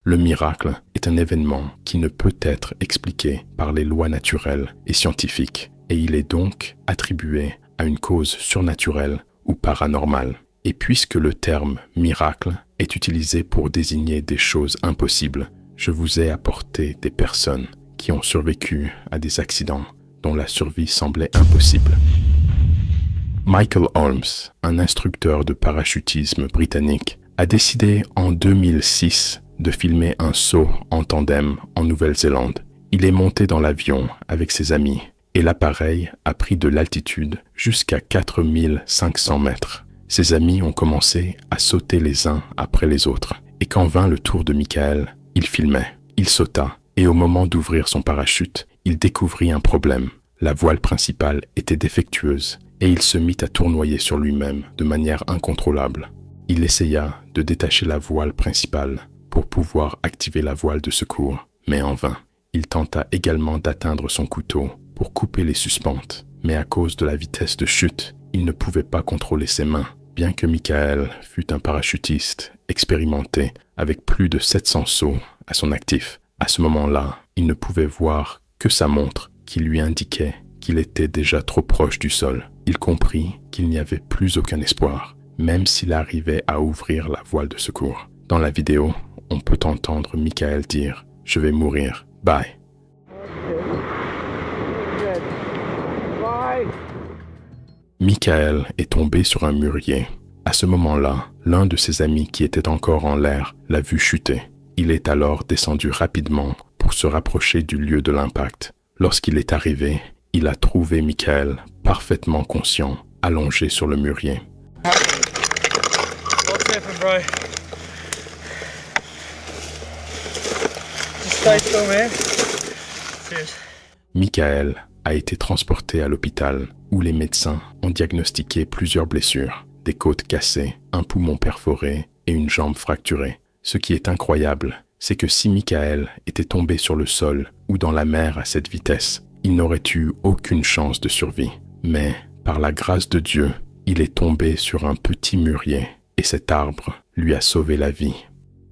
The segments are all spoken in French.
Le miracle est un événement qui ne peut être expliqué par les lois naturelles et scientifiques, et il est donc attribué à une cause surnaturelle ou paranormale. Et puisque le terme « miracle » est utilisé pour désigner des choses impossibles, je vous ai apporté des personnes qui ont survécu à des accidents dont la survie semblait impossible. Michael Holmes, un instructeur de parachutisme britannique, a décidé en 2006 de filmer un saut en tandem en Nouvelle-Zélande. Il est monté dans l'avion avec ses amis et l'appareil a pris de l'altitude jusqu'à 4500 mètres. Ses amis ont commencé à sauter les uns après les autres et quand vint le tour de Michael, il filmait. Il sauta et au moment d'ouvrir son parachute, il découvrit un problème. La voile principale était défectueuse et il se mit à tournoyer sur lui-même de manière incontrôlable. Il essaya de détacher la voile principale pour pouvoir activer la voile de secours, mais en vain. Il tenta également d'atteindre son couteau pour couper les suspentes, mais à cause de la vitesse de chute, il ne pouvait pas contrôler ses mains. Bien que Michael fût un parachutiste expérimenté avec plus de 700 sauts à son actif, à ce moment-là, il ne pouvait voir que sa montre qui lui indiquait qu'il était déjà trop proche du sol. Il comprit qu'il n'y avait plus aucun espoir, même s'il arrivait à ouvrir la voile de secours. Dans la vidéo, on peut entendre Michael dire « Je vais mourir, bye ». Michael est tombé sur un mûrier. À ce moment-là, l'un de ses amis qui était encore en l'air l'a vu chuter. Il est alors descendu rapidement pour se rapprocher du lieu de l'impact. Lorsqu'il est arrivé, il a trouvé Michael parfaitement conscient, allongé sur le mûrier. Michael a été transporté à l'hôpital où les médecins ont diagnostiqué plusieurs blessures, des côtes cassées, un poumon perforé et une jambe fracturée. Ce qui est incroyable, c'est que si Michael était tombé sur le sol ou dans la mer à cette vitesse, il n'aurait eu aucune chance de survie. Mais, par la grâce de Dieu, il est tombé sur un petit mûrier et cet arbre lui a sauvé la vie.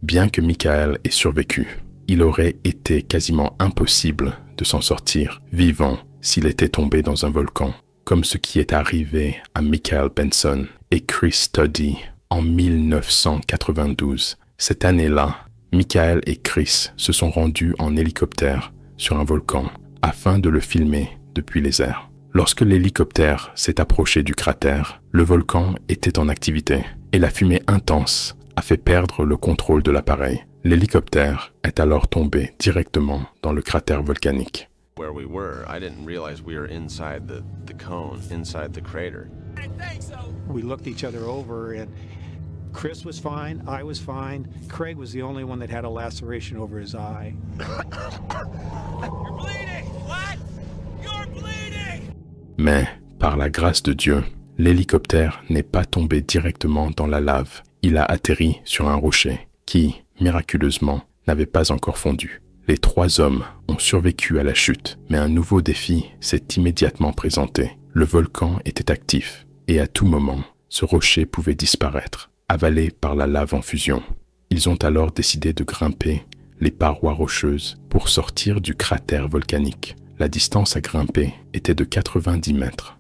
Bien que Michael ait survécu, il aurait été quasiment impossible de s'en sortir vivant s'il était tombé dans un volcan, comme ce qui est arrivé à Michael Benson et Chris Studdy en 1992. Cette année-là, Michael et Chris se sont rendus en hélicoptère sur un volcan afin de le filmer depuis les airs. Lorsque l'hélicoptère s'est approché du cratère, le volcan était en activité et la fumée intense a fait perdre le contrôle de l'appareil. L'hélicoptère est alors tombé directement dans le cratère volcanique. Where we were, I didn't realize we were inside the cone, inside the crater. I think so. We looked each other over and Chris was fine, I was fine. Craig was the only one that had a laceration over his eye. You're bleeding! What? You're bleeding! Mais, par la grâce de Dieu, l'hélicoptère n'est pas tombé directement dans la lave. Il a atterri sur un rocher qui, miraculeusement, n'avait pas encore fondu. Les 3 hommes ont survécu à la chute, mais un nouveau défi s'est immédiatement présenté. Le volcan était actif et à tout moment, ce rocher pouvait disparaître, avalé par la lave en fusion. Ils ont alors décidé de grimper les parois rocheuses pour sortir du cratère volcanique. La distance à grimper était de 90 mètres.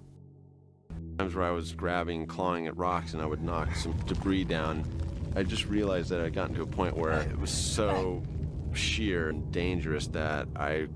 Times where I was grabbing, clawing at rocks, and I would knock some debris down. I just realized that I'd gotten to a point where it was so sheer and dangerous that I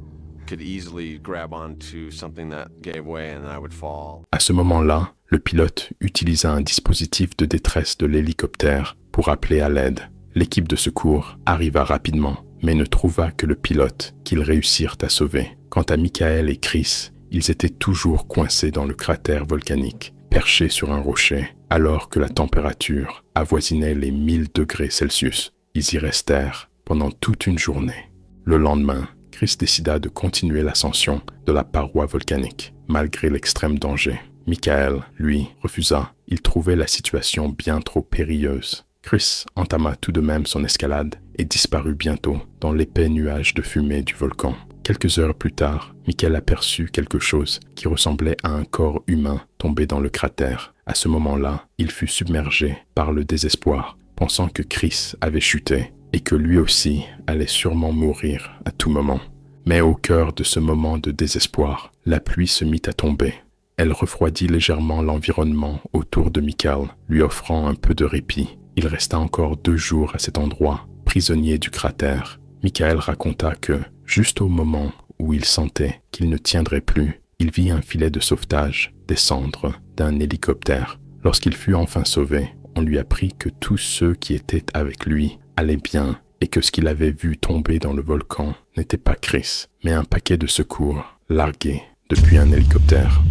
could easily grab onto something that gave way and I would fall. À ce moment-là, le pilote utilisa un dispositif de détresse de l'hélicoptère pour appeler à l'aide. L'équipe de secours arriva rapidement, mais ne trouva que le pilote qu'ils réussirent à sauver. Quant à Michael et Chris, ils étaient toujours coincés dans le cratère volcanique, perchés sur un rocher, alors que la température avoisinait les 1000 degrés Celsius. Ils y restèrent pendant toute une journée. Le lendemain, Chris décida de continuer l'ascension de la paroi volcanique, malgré l'extrême danger. Michael, lui, refusa. Il trouvait la situation bien trop périlleuse. Chris entama tout de même son escalade et disparut bientôt dans l'épais nuage de fumée du volcan. Quelques heures plus tard, Michael aperçut quelque chose qui ressemblait à un corps humain tombé dans le cratère. À ce moment-là, il fut submergé par le désespoir, pensant que Chris avait chuté et que lui aussi allait sûrement mourir à tout moment. Mais au cœur de ce moment de désespoir, la pluie se mit à tomber. Elle refroidit légèrement l'environnement autour de Michael, lui offrant un peu de répit. Il resta encore 2 jours à cet endroit, prisonnier du cratère. Michael raconta que, juste au moment où il sentait qu'il ne tiendrait plus, il vit un filet de sauvetage descendre d'un hélicoptère. Lorsqu'il fut enfin sauvé, on lui apprit que tous ceux qui étaient avec lui allaient bien et que ce qu'il avait vu tomber dans le volcan n'était pas Chris, mais un paquet de secours largué depuis un hélicoptère.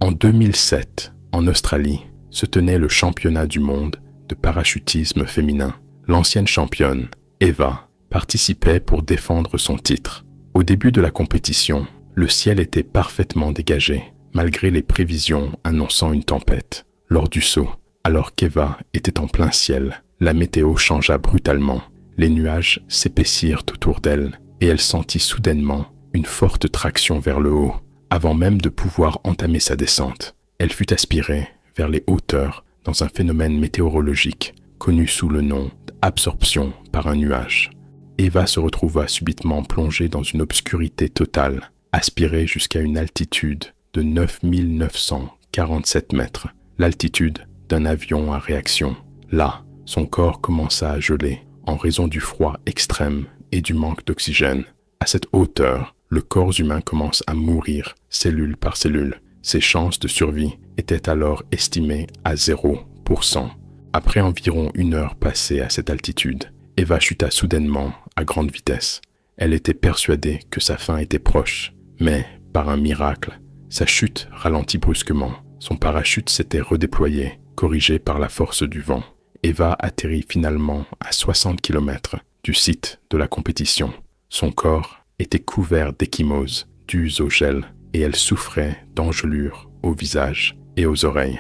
En 2007, en Australie, se tenait le championnat du monde de parachutisme féminin. L'ancienne championne, Eva, participait pour défendre son titre. Au début de la compétition, le ciel était parfaitement dégagé, malgré les prévisions annonçant une tempête. Lors du saut, alors qu'Eva était en plein ciel, la météo changea brutalement. Les nuages s'épaissirent autour d'elle et elle sentit soudainement une forte traction vers le haut. Avant même de pouvoir entamer sa descente, elle fut aspirée vers les hauteurs dans un phénomène météorologique connu sous le nom d'absorption par un nuage. Eva se retrouva subitement plongée dans une obscurité totale, aspirée jusqu'à une altitude de 9947 mètres, l'altitude d'un avion à réaction. Là, son corps commença à geler en raison du froid extrême et du manque d'oxygène. À cette hauteur, le corps humain commence à mourir cellule par cellule. Ses chances de survie étaient alors estimées à 0%. Après environ 1 heure passée à cette altitude, Eva chuta soudainement à grande vitesse. Elle était persuadée que sa fin était proche, mais, par un miracle, sa chute ralentit brusquement. Son parachute s'était redéployé, corrigé par la force du vent. Eva atterrit finalement à 60 km du site de la compétition. Son corps était couvert d'échymoses dues au gel et elle souffrait d'engelures au visage et aux oreilles.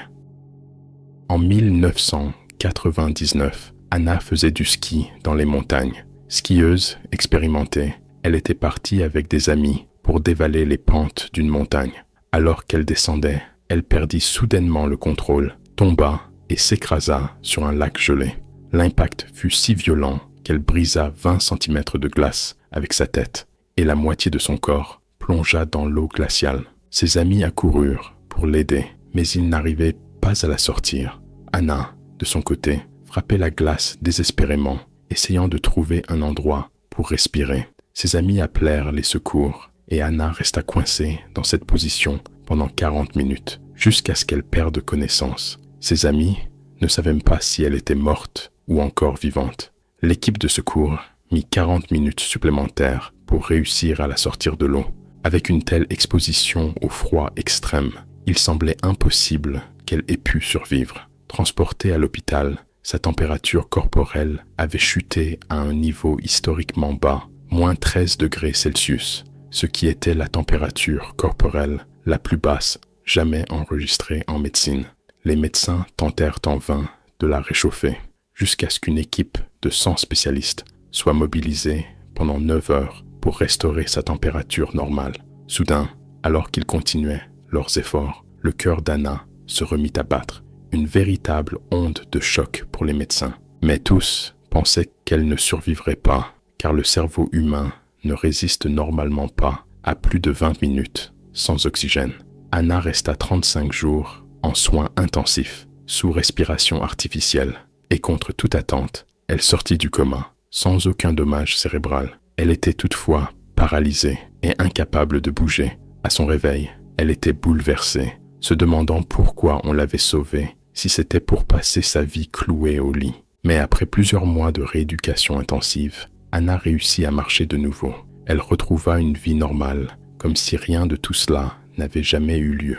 En 1999, Anna faisait du ski dans les montagnes. Skieuse expérimentée, elle était partie avec des amis pour dévaler les pentes d'une montagne. Alors qu'elle descendait, elle perdit soudainement le contrôle, tomba et s'écrasa sur un lac gelé. L'impact fut si violent qu'elle brisa 20 cm de glace avec sa tête et la moitié de son corps plongea dans l'eau glaciale. Ses amis accoururent pour l'aider, mais ils n'arrivaient pas à la sortir. Anna, de son côté, frappait la glace désespérément, essayant de trouver un endroit pour respirer. Ses amis appelèrent les secours et Anna resta coincée dans cette position pendant 40 minutes, jusqu'à ce qu'elle perde connaissance. Ses amis ne savaient même pas si elle était morte ou encore vivante. L'équipe de secours mit 40 minutes supplémentaires pour réussir à la sortir de l'eau. Avec une telle exposition au froid extrême, il semblait impossible qu'elle ait pu survivre. Transportée à l'hôpital, sa température corporelle avait chuté à un niveau historiquement bas, moins 13 degrés Celsius, ce qui était la température corporelle la plus basse jamais enregistrée en médecine. Les médecins tentèrent en vain de la réchauffer, jusqu'à ce qu'une équipe de 100 spécialistes soit mobilisée pendant 9 heures pour restaurer sa température normale. Soudain, alors qu'ils continuaient leurs efforts, le cœur d'Anna se remit à battre. Une véritable onde de choc pour les médecins. Mais tous pensaient qu'elle ne survivrait pas, car le cerveau humain ne résiste normalement pas à plus de 20 minutes sans oxygène. Anna resta 35 jours en soins intensifs, sous respiration artificielle, et contre toute attente, elle sortit du coma, sans aucun dommage cérébral. Elle était toutefois paralysée et incapable de bouger. À son réveil, elle était bouleversée, se demandant pourquoi on l'avait sauvée, si c'était pour passer sa vie clouée au lit. Mais après plusieurs mois de rééducation intensive, Anna réussit à marcher de nouveau. Elle retrouva une vie normale, comme si rien de tout cela n'avait jamais eu lieu.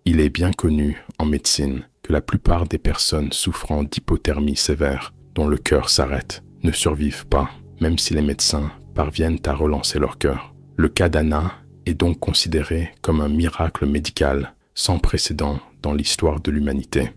Il est bien connu en médecine que la plupart des personnes souffrant d'hypothermie sévère, dont le cœur s'arrête, ne survivent pas, même si les médecins parviennent à relancer leur cœur. Le cas d'Anna est donc considéré comme un miracle médical sans précédent dans l'histoire de l'humanité.